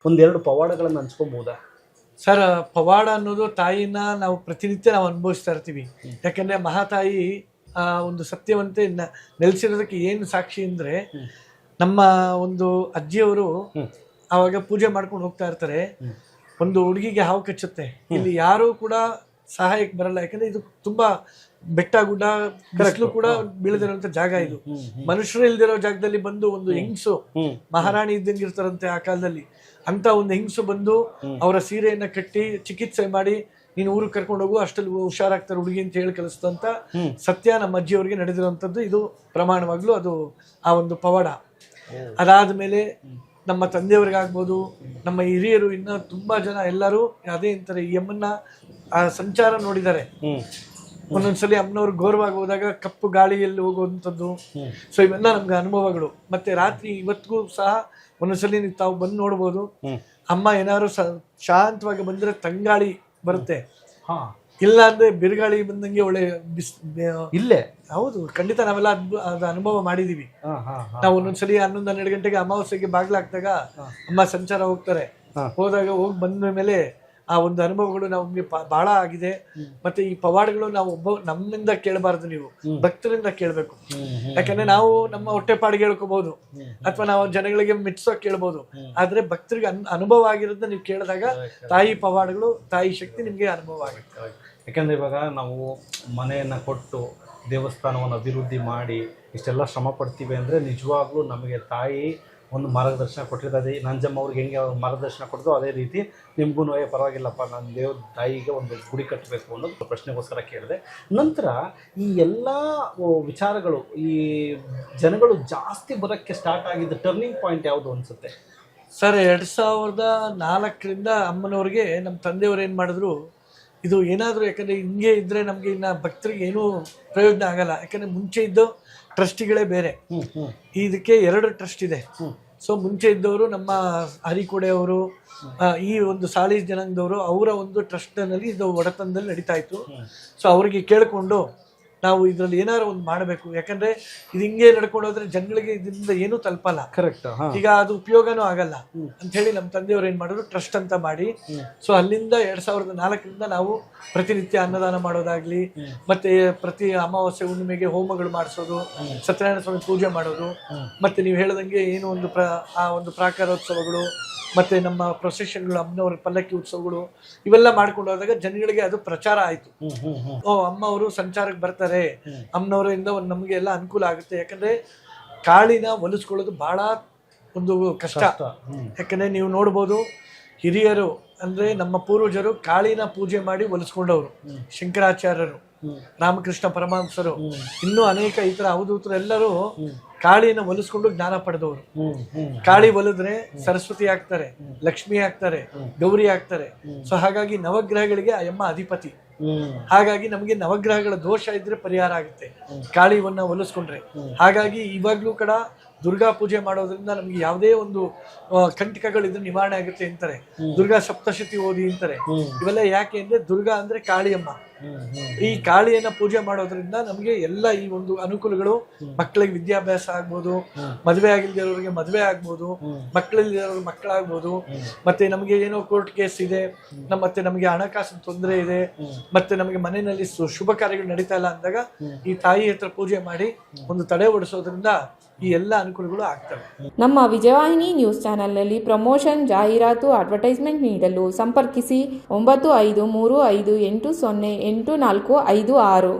ಒಂದೆರಡು ಪವಾಡಗಳನ್ನು ಹಂಚ್ಕೊಬಹುದಾ ಸರ್? ಪವಾಡ ಅನ್ನೋದು ತಾಯಿನ ನಾವು ಪ್ರತಿನಿತ್ಯ ನಾವು ಅನುಭವಿಸ್ತಾ ಇರ್ತೀವಿ. ಯಾಕಂದ್ರೆ ಮಹಾತಾಯಿ ಒಂದು ಸತ್ಯವಂತೆ ನೆಲೆಸಿರೋದಕ್ಕೆ ಏನು ಸಾಕ್ಷಿ ಅಂದ್ರೆ, ನಮ್ಮ ಒಂದು ಅಜ್ಜಿಯವರು ಆವಾಗ ಪೂಜೆ ಮಾಡ್ಕೊಂಡು ಹೋಗ್ತಾ ಇರ್ತಾರೆ. ಒಂದು ಹುಡುಗಿಗೆ ಹಾವು ಕಚ್ಚುತ್ತೆ. ಇಲ್ಲಿ ಯಾರು ಕೂಡ ಸಹಾಯಕ್ಕೆ ಬರಲ್ಲ. ಯಾಕಂದ್ರೆ ಇದು ತುಂಬಾ ಬೆಟ್ಟ ಗುಡ್ಡ ಬಿಸಿಲು ಕೂಡ ಬೀಳದಿರುವಂತ ಜಾಗ. ಇದು ಮನುಷ್ಯರು ಇಲ್ದಿರೋ ಜಾಗದಲ್ಲಿ ಬಂದು ಒಂದು ಹೆಂಗ್ಸು ಮಹಾರಾಣಿ ಇದ್ದಂಗೆ ಇರ್ತಾರಂತೆ ಆ ಕಾಲದಲ್ಲಿ. ಅಂತ ಒಂದು ಹೆಂಗ್ಸು ಬಂದು ಅವರ ಸೀರೆಯನ್ನ ಕಟ್ಟಿ ಚಿಕಿತ್ಸೆ ಮಾಡಿ ನೀನು ಊರಿಗೆ ಕರ್ಕೊಂಡು ಹೋಗು, ಅಷ್ಟಲ್ಲಿ ಹುಷಾರಾಗ್ತಾರೆ ಹುಡುಗಿ ಅಂತ ಹೇಳಿ ಕಲಿಸ್ತಂತ ಸತ್ಯ ನಮ್ಮ ಅಜ್ಜಿಯವರಿಗೆ ನಡೆದಿರುವಂತದ್ದು. ಇದು ಪ್ರಮಾಣವಾಗ್ಲೂ ಅದು ಆ ಒಂದು ಪವಾಡ. ಅದಾದ್ಮೇಲೆ ನಮ್ಮ ತಂದೆಯವ್ರಿಗಾಗ್ಬೋದು, ನಮ್ಮ ಹಿರಿಯರು ಇನ್ನ ತುಂಬಾ ಜನ ಎಲ್ಲರೂ ಅದೇ ಅಂತಾರೆ, ಈ ಅಮ್ಮನ್ನ ಆ ಸಂಚಾರ ನೋಡಿದ್ದಾರೆ. ಒಂದೊಂದ್ಸಲಿ ಅಮ್ಮನವ್ರು ಘೋರವಾಗಿ ಹೋದಾಗ ಕಪ್ಪು ಗಾಳಿಯಲ್ಲಿ ಹೋಗುವಂಥದ್ದು. ಸೊ ಇವೆಲ್ಲ ನಮ್ಗೆ ಅನುಭವಗಳು. ಮತ್ತೆ ರಾತ್ರಿ ಇವತ್ತಿಗೂ ಸಹ ಒಂದೊಂದ್ಸಲಿ ತಾವು ಬಂದು ನೋಡ್ಬೋದು. ಅಮ್ಮ ಏನಾದ್ರು ಶಾಂತವಾಗಿ ಬಂದ್ರೆ ತಂಗಾಳಿ ಬರುತ್ತೆ, ಇಲ್ಲ ಅಂದ್ರೆ ಬಿರುಗಾಳಿ ಬಂದಂಗೆ ಒಳ್ಳೆ ಇಲ್ಲೇ. ಹೌದು, ಖಂಡಿತ ನಾವೆಲ್ಲ ಅದು ಅನುಭವ ಮಾಡಿದೀವಿ. ನಾವು ಒಂದೊಂದ್ಸಲಿ 11-12 ಗಂಟೆಗೆ ಅಮಾವಾಸ್ಯೆಗೆ ಬಾಗ್ಲಾಕ್ದಾಗ ಅಮ್ಮ ಸಂಚಾರ ಹೋಗ್ತಾರೆ. ಹೋದಾಗ ಹೋಗಿ ಬಂದ ಮೇಲೆ ಆ ಒಂದು ಅನುಭವಗಳು ನಮ್ಗೆ ಬಹಳ ಆಗಿದೆ. ಮತ್ತೆ ಈ ಪವಾಡಗಳು ನಾವು ನಮ್ಮಿಂದ ಕೇಳಬಾರ್ದು, ನೀವು ಭಕ್ತರಿಂದ ಕೇಳ್ಬೇಕು. ಯಾಕಂದ್ರೆ ನಾವು ನಮ್ಮ ಹೊಟ್ಟೆಪಾಡಿಗೆ ಹೇಳ್ಕೋಬಹುದು ಅಥವಾ ನಾವು ಜನಗಳಿಗೆ ಮೆಚ್ಚೋಕ್ ಕೇಳ್ಬೋದು. ಆದ್ರೆ ಭಕ್ತರಿಗೆ ಅನುಭವ ಆಗಿರೋದನ್ನ ನೀವು ಕೇಳಿದಾಗ ತಾಯಿ ಪವಾಡಗಳು, ತಾಯಿ ಶಕ್ತಿ ನಿಮ್ಗೆ ಅನುಭವ ಆಗುತ್ತೆ. ಯಾಕಂದ್ರೆ ಇವಾಗ ನಾವು ಮನೆಯನ್ನ ಕೊಟ್ಟು ದೇವಸ್ಥಾನವನ್ನು ಅಭಿವೃದ್ಧಿ ಮಾಡಿ ಇಷ್ಟೆಲ್ಲ ಶ್ರಮ ಪಡ್ತೀವಿ ಅಂದ್ರೆ ನಿಜವಾಗ್ಲೂ ನಮಗೆ ತಾಯಿ ಒಂದು ಮಾರ್ಗದರ್ಶನ ಕೊಟ್ಟಿರ್ತದೆ. ನಂಜಮ್ಮ ಅವ್ರಿಗೆ ಹೆಂಗೆ ಮಾರ್ಗದರ್ಶನ ಕೊಡ್ತೋ ಅದೇ ರೀತಿ ನಿಮಗೂ ಪರವಾಗಿಲ್ಲಪ್ಪ, ನಾನು ದೇವ್ರ ತಾಯಿಗೆ ಒಂದು ಗುಡಿ ಕಟ್ಟಬೇಕು ಅನ್ನೋದು ಪ್ರಶ್ನೆಗೋಸ್ಕರ ಕೇಳಿದೆ. ನಂತರ ಈ ಎಲ್ಲ ವಿಚಾರಗಳು ಈ ಜನಗಳು ಜಾಸ್ತಿ ಬರೋಕ್ಕೆ ಸ್ಟಾರ್ಟ್ ಆಗಿದ್ದ ಟರ್ನಿಂಗ್ ಪಾಯಿಂಟ್ ಯಾವುದು ಅನಿಸುತ್ತೆ ಸರ್? 2004ರಿಂದ ಅಮ್ಮನವ್ರಿಗೆ ನಮ್ಮ ತಂದೆಯವರು ಏನು ಮಾಡಿದ್ರು, ಇದು ಏನಾದರೂ ಯಾಕಂದರೆ ಹಿಂಗೆ ಇದ್ದರೆ ನಮಗೆ ಇನ್ನು ಭಕ್ತರಿಗೆ ಏನೂ ಪ್ರಯೋಜನ ಆಗಲ್ಲ. ಯಾಕಂದರೆ ಮುಂಚೆ ಇದ್ದು ಟ್ರಸ್ಟಿಗಳೇ ಬೇರೆ. ಇದಕ್ಕೆ 2 ಟ್ರಸ್ಟ್ ಇದೆ. ಸೊ ಮುಂಚೆ ಇದ್ದವರು ನಮ್ಮ ಹರಿಕೋಡೆ ಅವರು, ಈ ಒಂದು ಸಾಳಿ ಜನಾಂಗದವರು, ಅವರ ಒಂದು ಟ್ರಸ್ಟ್ನಲ್ಲಿ ಇದು ಒಡೆತನದಲ್ಲಿ ನಡೀತಾ ಇತ್ತು. ಸೊ ಅವರಿಗೆ ಕೇಳಿಕೊಂಡು ನಾವು ಇದರಲ್ಲಿ ಏನಾದ್ರು ಒಂದು ಮಾಡಬೇಕು. ಯಾಕಂದ್ರೆ ಇದು ಹಿಂಗೆ ನಡ್ಕೊಂಡು ಹೋದ್ರೆ ಜನಗಳಿಗೆ ಇದರಿಂದ ಏನೂ ತಲುಪಲ್ಲ. ಕರೆಕ್ಟ್. ಈಗ ಅದು ಉಪಯೋಗನೂ ಆಗಲ್ಲ ಅಂತ ಹೇಳಿ ನಮ್ಮ ತಂದೆಯವರು ಏನ್ ಮಾಡಿದ್ರು, ಟ್ರಸ್ಟ್ ಅಂತ ಮಾಡಿ. ಸೊ ಅಲ್ಲಿಂದ 2004ರಿಂದ ನಾವು ಪ್ರತಿನಿತ್ಯ ಅನ್ನದಾನ ಮಾಡೋದಾಗ್ಲಿ, ಮತ್ತೆ ಪ್ರತಿ ಅಮಾವಾಸ್ಯೆ ಹುಣ್ಣಿಮೆಗೆ ಹೋಮಗಳು ಮಾಡಿಸೋದು, ಸತ್ಯನಾರಾಯಣ ಸ್ವಾಮಿ ಪೂಜೆ ಮಾಡೋದು, ಮತ್ತೆ ನೀವು ಹೇಳ್ದಂಗೆ ಏನು ಒಂದು ಆ ಒಂದು ಪ್ರಾಕಾರೋತ್ಸವಗಳು, ಮತ್ತೆ ನಮ್ಮ ಪ್ರೊಸೆಷನ್ಗಳು, ಅಮ್ಮನವ್ರ ಪಲ್ಲಕ್ಕಿ ಉತ್ಸವಗಳು, ಇವೆಲ್ಲ ಮಾಡ್ಕೊಂಡು ಹೋದಾಗ ಜನಗಳಿಗೆ ಅದು ಪ್ರಚಾರ ಆಯ್ತು. ಅಮ್ಮ ಅವರು ಸಂಚಾರಕ್ಕೆ ಬರ್ತಾರೆ, ಅಮ್ಮನವರಿಂದ ಒಂದು ನಮಗೆ ಎಲ್ಲ ಅನುಕೂಲ ಆಗುತ್ತೆ. ಯಾಕಂದ್ರೆ ಕಾಳಿನ ಹೊಲಿಸ್ಕೊಳ್ಳೋದು ಬಹಳ ಒಂದು ಕಷ್ಟ. ಯಾಕಂದ್ರೆ ನೀವು ನೋಡ್ಬೋದು, ಹಿರಿಯರು ಅಂದ್ರೆ ನಮ್ಮ ಪೂರ್ವಜರು ಕಾಳಿನ ಪೂಜೆ ಮಾಡಿ ಹೊಲಿಸ್ಕೊಂಡವರು. ಶಂಕರಾಚಾರ್ಯರು, ರಾಮಕೃಷ್ಣ ಪರಮಹಂಸರು, ಇನ್ನೂ ಅನೇಕ ಇತರ ಅವಧೂತರು ಎಲ್ಲರೂ ಕಾಳಿನ ಹೊಲಿಸ್ಕೊಂಡು ಜ್ಞಾನ ಪಡೆದವರು. ಕಾಳಿ ಹೊಲಿದ್ರೆ ಸರಸ್ವತಿ ಆಗ್ತಾರೆ, ಲಕ್ಷ್ಮಿ ಆಗ್ತಾರೆ, ಗೌರಿ ಆಗ್ತಾರೆ. ಸೊ ಹಾಗಾಗಿ ನವಗ್ರಹಗಳಿಗೆ ಆ ಅಮ್ಮ ಅಧಿಪತಿ. ಹಾಗಾಗಿ ನಮಗೆ ನವಗ್ರಹಗಳ ದೋಷ ಇದ್ರೆ ಪರಿಹಾರ ಆಗುತ್ತೆ ಕಾಳಿವನ್ನ ಹೊಲಿಸ್ಕೊಂಡ್ರೆ. ಹಾಗಾಗಿ ಇವಾಗ್ಲೂ ಕೂಡ ದುರ್ಗಾ ಪೂಜೆ ಮಾಡೋದ್ರಿಂದ ನಮ್ಗೆ ಯಾವುದೇ ಒಂದು ಕಂಟಕಗಳಿದ್ರೆ ನಿವಾರಣೆ ಆಗುತ್ತೆ ಅಂತಾರೆ. ದುರ್ಗಾ ಸಪ್ತಶತಿ ಓದಿ ಅಂತಾರೆ. ಇವೆಲ್ಲ ಯಾಕೆ ಅಂದ್ರೆ ದುರ್ಗಾ ಅಂದ್ರೆ ಕಾಳಿಯಮ್ಮ. ಈ ಕಾಳಿಯನ್ನ ಪೂಜೆ ಮಾಡೋದ್ರಿಂದ ನಮಗೆ ಎಲ್ಲ ಈ ಒಂದು ಅನುಕೂಲಗಳು, ಮಕ್ಕಳಿಗೆ ವಿದ್ಯಾಭ್ಯಾಸ ಆಗ್ಬೋದು, ಮದುವೆ ಆಗಿಲ್ದಿರೋರಿಗೆ ಮದುವೆ ಆಗ್ಬೋದು, ಮಕ್ಕಳಿಲ್ದಿರೋರಿಗೆ ಮಕ್ಕಳಾಗ್ಬೋದು, ಮತ್ತೆ ನಮಗೆ ಏನೋ ಕೋರ್ಟ್ ಕೇಸ್ ಇದೆ, ಮತ್ತೆ ನಮಗೆ ಹಣಕಾಸಿನ ತೊಂದರೆ ಇದೆ, ಮತ್ತೆ ನಮಗೆ ಮನೆಯಲ್ಲಿ ಶುಭ ಕಾರ್ಯಗಳು ನಡೀತಾ ಇಲ್ಲ ಅಂದಾಗ ಈ ತಾಯಿ ಹತ್ರ ಪೂಜೆ ಮಾಡಿ ಒಂದು ತಡೆ ಓಡಿಸೋದ್ರಿಂದ ಈ ಎಲ್ಲ ಅನುಕೂಲಗಳು ಆಗ್ತವೆ. ನಮ್ಮ ವಿಜಯವಾಹಿನಿ ನ್ಯೂಸ್ ಚಾನೆಲ್ನಲ್ಲಿ ಪ್ರಮೋಷನ್, ಜಾಹೀರಾತು, ಅಡ್ವರ್ಟೈಸ್ಮೆಂಟ್ ನೀಡಲು ಸಂಪರ್ಕಿಸಿ 9535808456.